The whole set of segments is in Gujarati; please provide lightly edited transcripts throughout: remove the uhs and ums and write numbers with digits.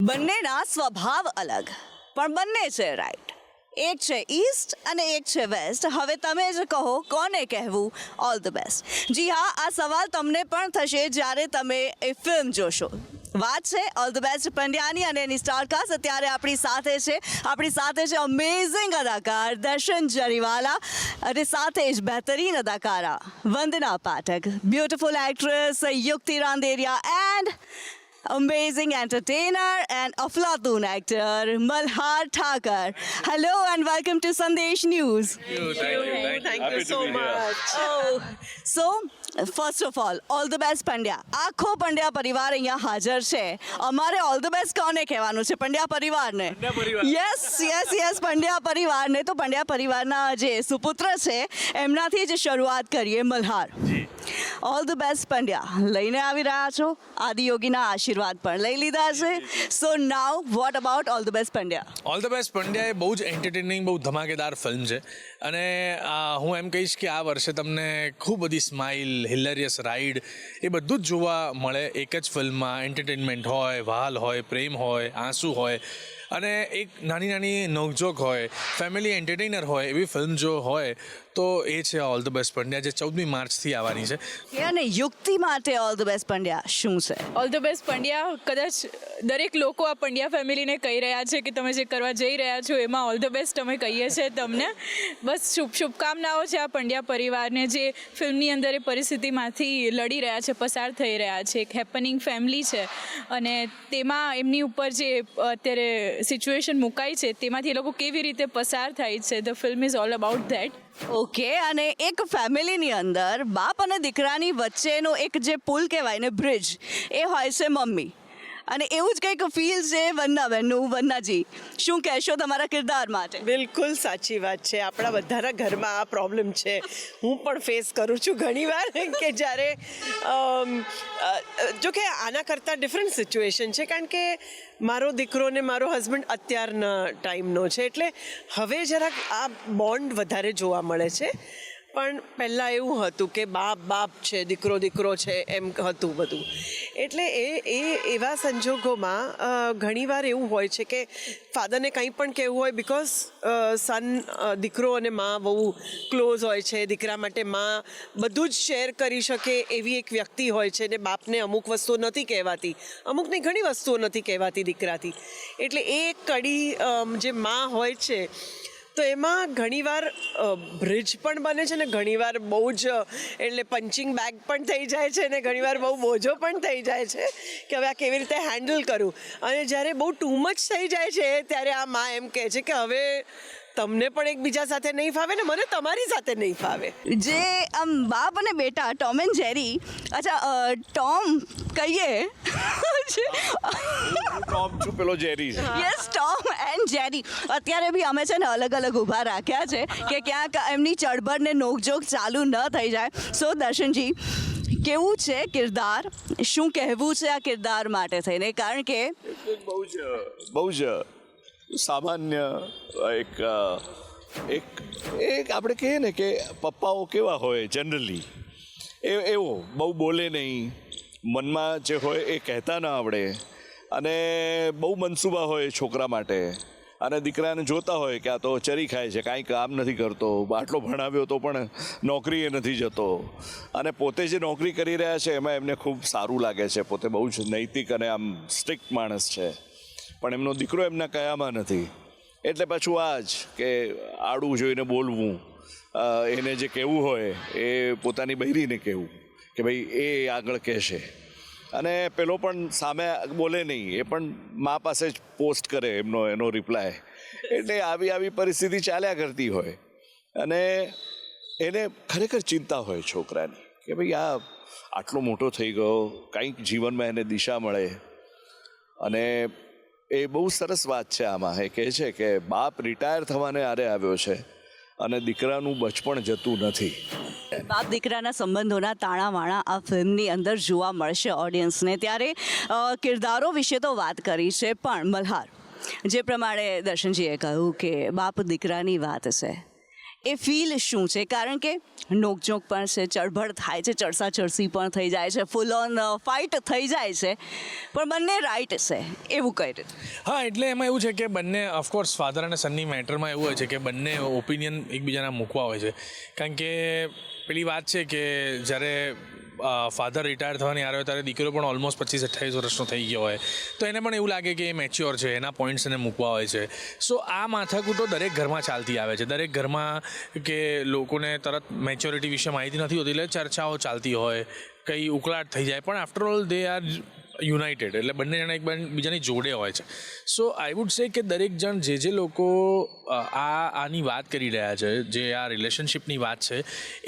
બંનેના સ્વભાવ અલગ પણ બંને છે રાઈટ. એક છે ઈસ્ટ અને એક છે વેસ્ટ. હવે તમે જ કહો કોને કહેવું ઓલ ધ બેસ્ટ. જી હા, આ સવાલ તમને પણ થશે જ્યારે તમે એ ફિલ્મ જોશો. વાત છે ઓલ ધ બેસ્ટ પંડ્યાની અને એની સ્ટારકાસ્ટ. અત્યારે આપણી સાથે છે અમેઝિંગ અદાકાર દર્શન જરીવાલા અને સાથે જ બહેતરીન અદાકારા વંદના પાઠક, બ્યુટીફુલ એક્ટ્રેસ યુક્તિ Randeria and amazing entertainer and aflatun actor Malhar Thakur. Hello and welcome to Sandesh News. Thank you so much. Oh, so first of all the best Pandya. આખો પંડ્યા પરિવાર અહીંયા હાજર છે. અમારે ઓલ ધ બેસ્ટ કોને કહેવાનું છે? પંડ્યા પરિવારને. યસ પંડ્યા પરિવારને. તો પંડ્યા પરિવારના જે સુપુત્ર છે એમનાથી જ શરૂઆત કરીએ. Malhar, all the best Pandya. લઈને આવી રહ્યા છો, આદિયોગીના આશીર્વાદ પણ લઈ લીધા છે. So now what about all the best Pandya? All the best Pandya એ બહુ જ એન્ટરટેનિંગ, બહુ ધમાકેદાર ફિલ્મ છે. અને હું એમ કહીશ કે આ વર્ષે તમને ખૂબ બધી સ્માઇલ, હિલેરિયસ રાઈડ એ બધું જ જોવા મળે એક જ ફિલ્મમાં. એન્ટરટેનમેન્ટ હોય, વહાલ હોય, પ્રેમ હોય, આંસુ હોય અને એક નાની નોકઝોક હોય, ફેમિલી એન્ટરટેનર હોય, એવી ફિલ્મ જો હોય તો એ છે ઓલ ધ બેસ્ટ પંડ્યા, જે 14મી માર્ચથી આવવાની છે. અને યુક્તિ માટે ઓલ ધ બેસ્ટ પંડ્યા શું છે? ઓલ ધ બેસ્ટ પંડ્યા કદાચ દરેક લોકો આ પંડ્યા ફેમિલીને કહી રહ્યા છે કે તમે જે કરવા જઈ રહ્યા છો એમાં ઓલ ધ બેસ્ટ અમે કહીએ છીએ તમને. બસ શુભકામનાઓ છે આ પંડ્યા પરિવારને, જે ફિલ્મની અંદર એ પરિસ્થિતિમાંથી લડી રહ્યા છે, પસાર થઈ રહ્યા છે. એક હેપનિંગ ફેમિલી છે અને તેમાં એમની ઉપર જે અત્યારે સિચ્યુએશન મુકાઈ છે તેમાંથી એ લોકો કેવી રીતે પસાર થાય છે. The film is all about that. Okay, અને એક ફેમિલીની અંદર બાપ અને દીકરાની વચ્ચેનો એક જે પુલ કહેવાય ને, બ્રિજ, એ હોય છે મમ્મી. અને એવું જ કંઈક ફીલ છે વંદનાબેનનું. વંદનાજી, શું કહેશો તમારા કિરદાર માટે? બિલકુલ સાચી વાત છે. આપણા બધાના ઘરમાં આ પ્રોબ્લેમ છે. હું પણ ફેસ કરું છું ઘણીવાર કે જ્યારે જો કે આના કરતાં ડિફરન્ટ સિચ્યુએશન છે, કારણ કે મારો દીકરો ને મારો હસબન્ડ અત્યારના ટાઈમનો છે, એટલે હવે જરાક આ બોન્ડ વધારે જોવા મળે છે. પણ પહેલાં એવું હતું કે બાપ છે, દીકરો છે, એમ હતું બધું. એટલે એવા સંજોગોમાં ઘણીવાર એવું હોય છે કે ફાધરને કંઈ પણ કહેવું હોય, બિકોઝ દીકરો અને મા બહુ ક્લોઝ હોય છે. દીકરા માટે મા બધું જ શેર કરી શકે એવી એક વ્યક્તિ હોય છે, ને બાપને અમુક વસ્તુઓ નથી કહેવાતી, અમુકની ઘણી વસ્તુઓ નથી કહેવાતી દીકરાથી. એટલે એ કડી જે મા હોય છે તો એમાં ઘણીવાર બ્રિજ પણ બને છે ને ઘણીવાર બહુ જ એટલે પંચિંગ બેગ પણ થઈ જાય છે ને ઘણીવાર બહુ બોજો પણ થઈ જાય છે કે હવે આ કેવી રીતે હેન્ડલ કરું. અને જ્યારે બહુ ટુ મચ થઈ જાય છે ત્યારે આ મા એમ કહે છે કે હવે તમને પણ એકબીજા સાથે નહીં ફાવે ને મને તમારી સાથે નહીં ફાવે. જે બાપ અને બેટા, ટોમ એન્ડ જેરી. અચ્છા, ટોમ કહીએ ટોમ છું, પેલો જેરી છે. Yes, Tom and Jerry. અત્યારે બી અમે છે ને અલગ ઊભા રાખ્યા છે કે ક્યાંક એમની ચળબળ ને નોકઝોક ચાલુ ન થઈ જાય. સો દર્શનજી, કેવું છે કિરદાર? શું કહેવું છે આ કિરદાર માટે થઈને? કારણ કે બહુ જ સામાન્ય એક આપણે કહીએ ને કે પપ્પાઓ કેવા હોય જનરલી, એવો બહુ બોલે નહીં, મનમાં જે હોય એ કહેતા ના આવડે, અને બહુ મનસૂબા હોય છોકરા માટે. અને દીકરાને જોતા હોય કે આ તો ચરી ખાય છે, કાંઈ કામ નથી કરતો, આટલો ભણાવ્યો તો પણ નોકરીએ નથી જતો, અને પોતે જે નોકરી કરી રહ્યા છે એમાં એમને ખૂબ સારું લાગે છે. પોતે બહુ જ નૈતિક અને આમ સ્ટ્રિક્ટ માણસ છે, પણ એમનો દીકરો એમના કયામાં નથી. એટલે પાછું આ જ કે આડું જોઈને બોલવું, એને જે કહેવું હોય એ પોતાની બૈરીને કહેવું કે ભાઈ એ આગળ કહેશે, અને પેલો પણ સામે બોલે નહીં, એ પણ મા પાસે જ પોસ્ટ કરે એનો રિપ્લાય. એટલે આવી પરિસ્થિતિ ચાલ્યા કરતી હોય, અને એને ખરેખર ચિંતા હોય છોકરાની કે ભાઈ આ આટલો મોટો થઈ ગયો, કંઈક જીવનમાં એને દિશા મળે. અને એ બહુ સરસ વાત છે આમાં. એ કહે છે કે બાપ રિટાયર થવાને આરે આવ્યો છે અને દીકરાનું બચપણ જતું નથી. બાપ દીકરાના સંબંધોના તાણાવાણા આ ફિલ્મની અંદર જોવા મળશે ઓડિયન્સને. ત્યારે કિરદારો વિશે તો વાત કરી છે, પણ મલ્હાર, જે પ્રમાણે દર્શનજીએ કહ્યું કે બાપ દીકરાની વાત છે, એ ફીલ શું છે? કારણ કે નોકઝોક પણ છે, ચળભળ થાય છે, ચરસી પણ થઈ જાય છે, ફૂલ ઓન ફાઇટ થઈ જાય છે, પણ બંને રાઈટ છે એવું કહી રીતે. હા, એટલે એમાં એવું છે કે બંને ઓફકોર્સ ફાધર અને સનની મેટરમાં એવું હોય છે કે બંને ઓપિનિયન એકબીજાના મૂકવા હોય છે. કારણ કે પેલી વાત છે કે જ્યારે ફાધર રિટાયર થવાની આવ્યો ત્યારે દીકરો પણ ઓલમોસ્ટ 25-28 વર્ષનો થઈ ગયો હોય તો એને પણ એવું લાગે કે એ મેચ્યોર છે, એના પોઈન્ટ્સ એને મૂકવા હોય છે. સો આ માથાકૂટો દરેક ઘરમાં ચાલતી આવે છે. દરેક ઘરમાં કે લોકોને તરત મેચ્યોરિટી વિશે માહિતી નથી હોતી એટલે ચર્ચાઓ ચાલતી હોય, કંઈ ઉકળાટ થઈ જાય, પણ after all they are United, એટલે બંને જણા એકબીજાની જોડે હોય છે. સો આઈ વુડ સે કે દરેક જણ જે લોકો આની વાત કરી રહ્યા છે, જે આ રિલેશનશિપની વાત છે,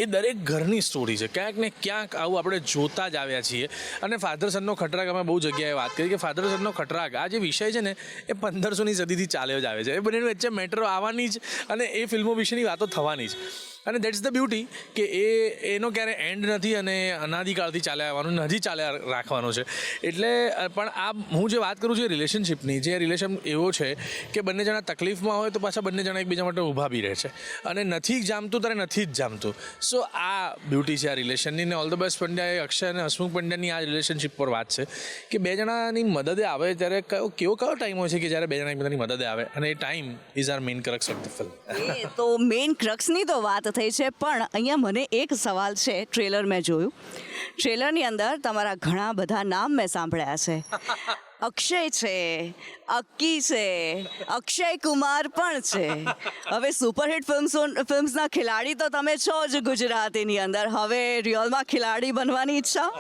એ દરેક ઘરની સ્ટોરી છે. ક્યાંક ને ક્યાંક આવું આપણે જોતા જ આવ્યા છીએ. અને ફાધર સનનો ખટરાક અમે બહુ જગ્યાએ વાત કરી કે ફાધર સનનો ખટરાક આ જે વિષય છે ને એ 1500મી સદીથી ચાલ્યો જ આવે છે. એ બંનેની વચ્ચે મેટરો આવવાની જ અને એ ફિલ્મો વિશેની વાતો થવાની જ. અને દેટ્સ ધ બ્યુટી કે એનો ક્યારે એન્ડ નથી અને અનાદિકાળથી ચાલ્યા આવવાનું, હજી ચાલ્યા રાખવાનો છે. એટલે પણ આ હું જે વાત કરું છું એ રિલેશનશિપની, જે રિલેશન એવો છે કે બંને જણા તકલીફમાં હોય તો પાછા બંને જણા એકબીજા માટે ઊભા બી રહે છે, અને નથી જામતું ત્યારે નથી જ જામતું. સો આ બ્યુટી છે આ રિલેશનની. ને all the best Pandya, Akshay અને હસમુખ પંડ્યાની આ રિલેશનશિપ પર વાત છે કે બે જણાની મદદે આવે ત્યારે કયો ટાઈમ હોય છે કે જ્યારે બે જણા એકબીજાની મદદે આવે, અને એ time is our main crux of the film. એ તો મેઇન ક્રક્સની તો વાત થઈ છે, પણ અહીંયા મને એક સવાલ છે. ટ્રેલર મેં જોયું, ટ્રેલરની અંદર તમારા ઘણા બધા નામ મેં સાંભળ્યા છે. અક્ષય છે, અક્કી છે, અક્ષય કુમાર પણ છે. હવે સુપરહિટ ફિલ્મ્સના ખેલાડી તો તમે છો જ ગુજરાતીની અંદર, હવે રિયલમાં ખેલાડી બનવાની ઈચ્છા?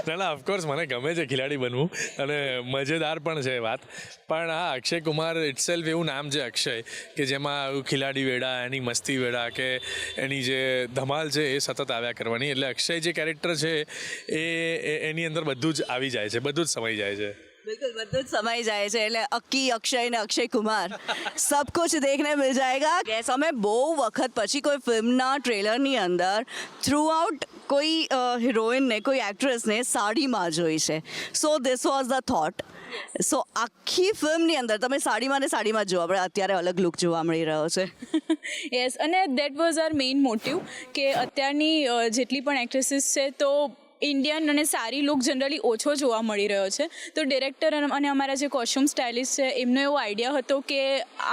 ના, ઓફકોર્સ મને ગમે છે ખેલાડી બનવું અને મજેદાર પણ છે વાત. પણ હા, અક્ષય કુમાર ઇટસેલ્ફ એવું નામ છે અક્ષય કે જેમાં ખેલાડી વેડા, એની મસ્તી વેડા કે એની જે ધમાલ છે એ સતત આવ્યા કરવાની. એટલે અક્ષય જે કેરેક્ટર છે એની અંદર બધું જ આવી જાય છે, બધું જ સમાઈ જાય છે. बिल्कुल બધું જ સમાઈ જાય છે. એટલે અક્કી, અક્ષય ને અક્ષય કુમાર સબ કુછ દેખને મિલ જાएगा. ગેસ અમે બહુ વખત પછી કોઈ ફિલ્મના ટ્રેલરની અંદર થ્રુ આઉટ કોઈ હિરોઈનને, કોઈ એક્ટ્રેસને સાડીમાં જોઈ છે. So this was the thought. So આખી ફિલ્મની અંદર તમે સાડીમાં જો, આપણે અત્યારે અલગ લુક જોવા મળી રહ્યો છે. યસ, અને that was our main motive કે અત્યારની જેટલી પણ એક્ટ્રેસીસ છે તો ઇન્ડિયન અને સારી લુક જનરલી ઓછો જોવા મળી રહ્યો છે. તો ડિરેક્ટર અને અમારા જે કોસ્ચ્યુમ સ્ટાઇલિસ્ટ છે એમનો એવો આઈડિયા હતો કે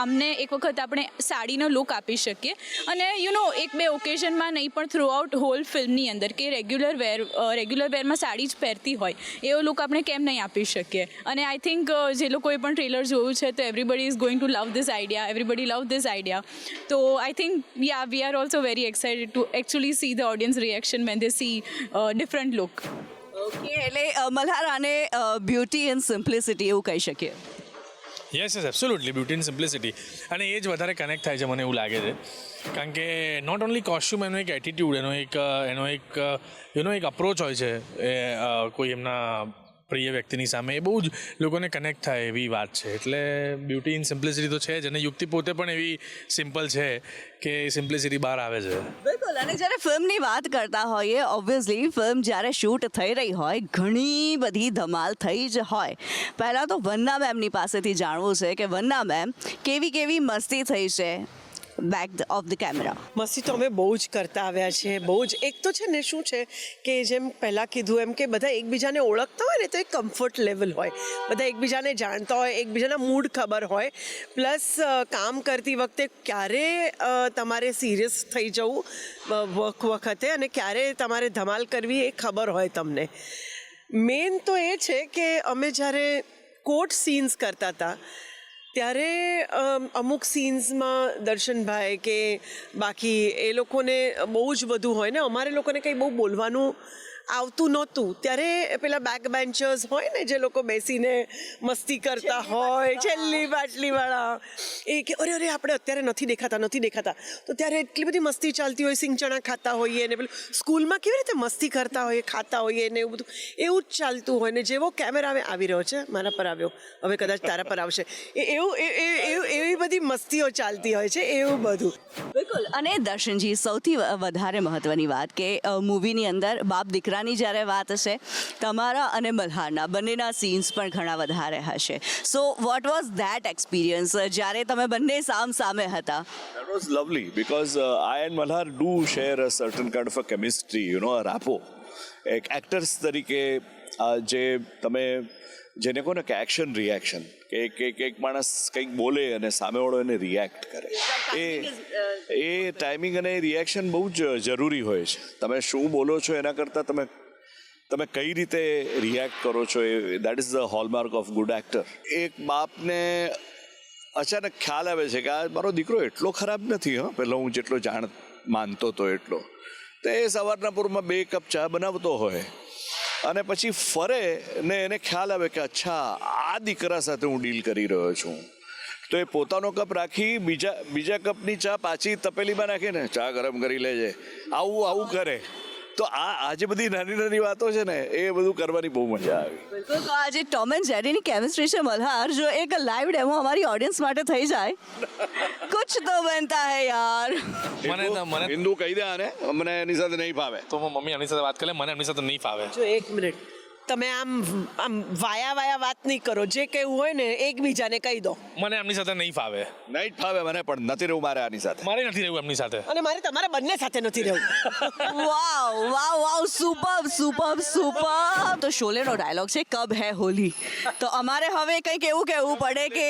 આમને એક વખત આપણે સાડીનો લુક આપી શકીએ, અને એક બે ઓકેઝનમાં નહીં પણ થ્રુ આઉટ હોલ ફિલ્મની અંદર કે રેગ્યુલર વેરમાં સાડી જ પહેરતી હોય એવો લુક આપણે કેમ નહીં આપી શકીએ. અને આઈ થિંક જે લોકોએ પણ ટ્રેલર જોયું છે તો everybody is going to love this idea. તો I think we are also very excited to actually see the audience reaction when they see different look. Okay, એટલે મલ્હાર આને બ્યુટી એન્ડ સિમ્પ્લિસિટી એવું કહી શકીએ. Yes, absolutely beauty and simplicity. અને એ જ વધારે કનેક્ટ થાય છે મને એવું લાગે છે. કારણ કે નોટ ઓનલી કોસ્ચ્યુમ, એનો એક એટીટ્યૂડ, એનો એક અપ્રોચ હોય છે એ કોઈ એમના પ્રિય વ્યક્તિની સામે, એ બહુ જ લોકોને કનેક્ટ થાય એવી વાત છે. એટલે બ્યુટી ઇન સિમ્પ્લિસિટી તો છે જ, અને યુક્તિ પોતે પણ એવી સિમ્પલ છે કે સિમ્પ્લિસિટી બહાર આવે છે. બિલકુલ. અને જ્યારે ફિલ્મની વાત કરતા હોઈએ, ઓબ્વિયસલી ફિલ્મ જ્યારે શૂટ થઈ રહી હોય ઘણી બધી ધમાલ થઈ જ હોય. પહેલાં તો વંદના મેમની પાસેથી જાણવું છે કે વંદના મેમ કેવી મસ્તી થઈ છે બેક ઓફ ધ કેમેરા? મસ્તી તો અમે બહુ જ કરતા આવ્યા છીએ, બહુ જ. એક તો છે ને શું છે કે જેમ પહેલાં કીધું એમ કે બધા એકબીજાને ઓળખતા હોય ને તો એક કમ્ફર્ટ લેવલ હોય, બધા એકબીજાને જાણતા હોય, એકબીજાના મૂડ ખબર હોય. પ્લસ કામ કરતી વખતે ક્યારે તમારે સિરિયસ થઈ જવું વખતે અને ક્યારે તમારે ધમાલ કરવી એ ખબર હોય તમને. મેન તો એ છે કે અમે જ્યારે કોર્ટ સીન્સ કરતા હતા ત્યારે અમુક સીન્સમાં દર્શનભાઈ કે બાકી એ લોકોને બહુ જ બધું હોય ને, અમારે લોકોને કંઈ બહુ બોલવાનું આવતું નહોતું. ત્યારે પેલા બેક બેન્ચર્સ હોય ને જે લોકો બેસીને મસ્તી કરતા હોય, છેલ્લી બાટલીવાળા, એ કે અરે આપણે અત્યારે નથી દેખાતા. તો ત્યારે એટલી બધી મસ્તી ચાલતી હોય, સિંગચણા ખાતા હોઈએ ને પેલું સ્કૂલમાં કેવી રીતે મસ્તી કરતા હોઈએ, ખાતા હોઈએ ને એવું બધું એવું જ ચાલતું હોય. ને જેવો કેમેરા આવી રહ્યો છે, મારા પર આવ્યો, હવે કદાચ તારા પર આવશે, એવી બધી મસ્તીઓ ચાલતી હોય છે, એવું બધું. બિલકુલ. અને દર્શનજી, સૌથી વધારે મહત્વની વાત કે મૂવીની અંદર બાપ દીકરા દીકરાની જ્યારે વાત હશે તમારા અને મલ્હારના બંનેના સીન્સ પણ ઘણા વધારે હશે. So what was that experience જ્યારે તમે બંને સામ સામે હતા? That was lovely because I and Malhar do share a certain kind of a chemistry, you know, a rapport. એક એક્ટર્સ તરીકે જે તમે જેને કહો ને કે એક્શન રિએક્શન કે એક માણસ કંઈક બોલે અને સામેવાળો એને રિએક્ટ કરે એ ટાઈમિંગ અને રિએક્શન બહુ જ જરૂરી હોય છે. તમે શું બોલો છો એના કરતાં તમે કઈ રીતે રિએક્ટ કરો છો એ that is the hallmark of good actor. એક બાપને અચાનક ખ્યાલ આવે છે કે આ મારો દીકરો એટલો ખરાબ નથી. પહેલાં હું જેટલો માનતો હતો એટલો. તો એ સવારના પૂરમાં 2 કપ ચા બનાવતો હોય અને પછી ફરે ને એને ખ્યાલ આવે કે અચ્છા આ દીકરા સાથે હું ડીલ કરી રહ્યો છું. તો એ પોતાનો કપ રાખી બીજા કપની ચા પાછી તપેલીમાં નાખીને ચા ગરમ કરી લેજે આવું કરે. તો આ જે બધી નાની વાતો છે ને એ બધું કરવાની બહુ મજા આવી. બિલકુલ. તો આજે ટોમ એન્ડ જેરીની કેમિસ્ટ્રી છે મલ્હાર, જો એક લાઈવ ડેમો અમારી ઓડિયન્સ માટે થઈ જાય કુછ તો બનતા હે યાર. મને હિન્દુ કહી દે આને મને એની સાથે નહીં ફાવે. તો મમ્મી એમની સાથે વાત કરે, મને એમની સાથે નહીં ફાવે. જો એક મિનિટ, તમે આમ વાયા વાત નહીં કરો. જે કહેવું હોય ને એકબીજાને કહી દો. મને એમની સાથે નહીં ફાવે. નહીં જ ફાવે મને, પણ નથી રહેવું મારે આની સાથે. મારે નથી રહેવું એમની સાથે. અને મારે તમારા બંને સાથે નથી રહેવું. વાવ સુપર સુપર સુપર. તો શોલેનો ડાયલોગ છે કબ હે હોલી. તો અમારે હવે કંઈક એવું કહેવું પડે કે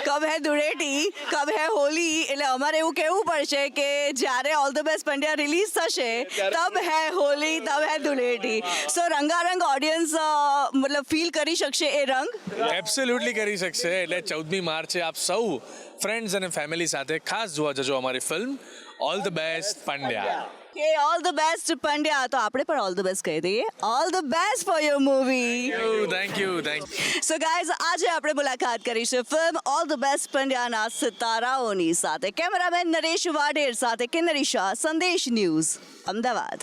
કબ હે ધૂળેટી કબ હે હોલી. એટલે અમારે એવું કહેવું પડશે કે જ્યારે all the best Pandya release થશે તબ હે હોલી તબ હે ધૂળેટી. સો રંગારંગ ઓડિયન્સ મતલબ ફીલ કરી શકશે એ રંગ. એબ્સોલ્યુટલી કરી શકશે. એટલે 14મી માર્ચે આપ સૌ ફ્રેન્ડ્સ અને ફેમિલી સાથે ખાસ જોવા જજો અમારી film all the best Pandya. કે ઓલ ધ બેસ્ટ પંડ્યા. તો આપણે પણ ઓલ ધ બેસ્ટ કહી દઈએ. All the best for your movie. Thank you. So guys, આજે આપણે મુલાકાત કરીશું ફિલ્મ ઓલ ધ બેસ્ટ પંડ્યાના સિતારાઓની સાથે. કેમેરામેન નરેશ વાઢેર સાથે કિન્નરી શાહ, સંદેશ ન્યૂઝ, અમદાવાદ.